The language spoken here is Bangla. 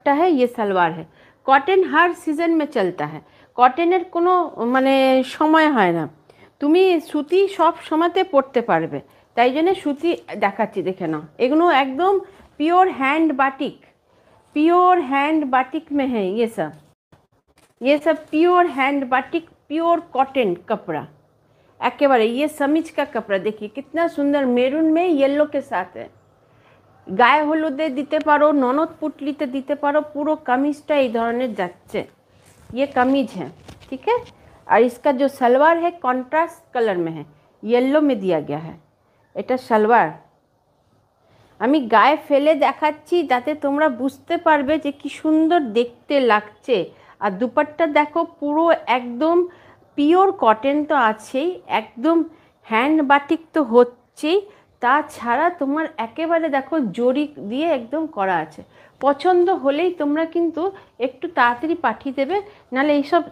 दुपट्टा है, ये सलवार है। कॉटन हर सीजन में चलता है, কটনের কোনো মানে সময় হয় না, তুমি সুতি সব সময়তে পরতে পারবে। তাই জন্য সুতি দেখাচ্ছি, দেখে নাও। এগুলো একদম pure hand batik, pure hand batik में है ये सब pure hand batik, pure cotton कपड़ा एकेबारे। ये समीज का कपड़ा देखिए कितना सुंदर, मेरून में येलो के साथ है। गाয়ে হলুদে দিতে পারো, ননদ পুটলিতে দিতে পারো, পুরো কামিজটা এই ধরনের যাচ্ছে। ये कमीज है, ठीक है। और इसका जो सलवार है कॉन्ट्रास्ट कलर में है, येलो में दिया गया है। এটা সালোয়ার আমি গায়ে ফেলে দেখাচ্ছি যাতে তোমরা বুঝতে পারবে যে কি সুন্দর দেখতে লাগছে। আর দুপাট্টা দেখো পুরো একদম পিওর কটন তো আছেই, একদম হ্যান্ড বাটিক তো হচ্ছেই, তাছাড়া তোমার একেবারে দেখো জরি দিয়ে একদম করা আছে। পছন্দ হলেই তোমরা কিন্তু একটু তাড়াতাড়ি পাঠিয়ে দেবে, নাহলে এইসব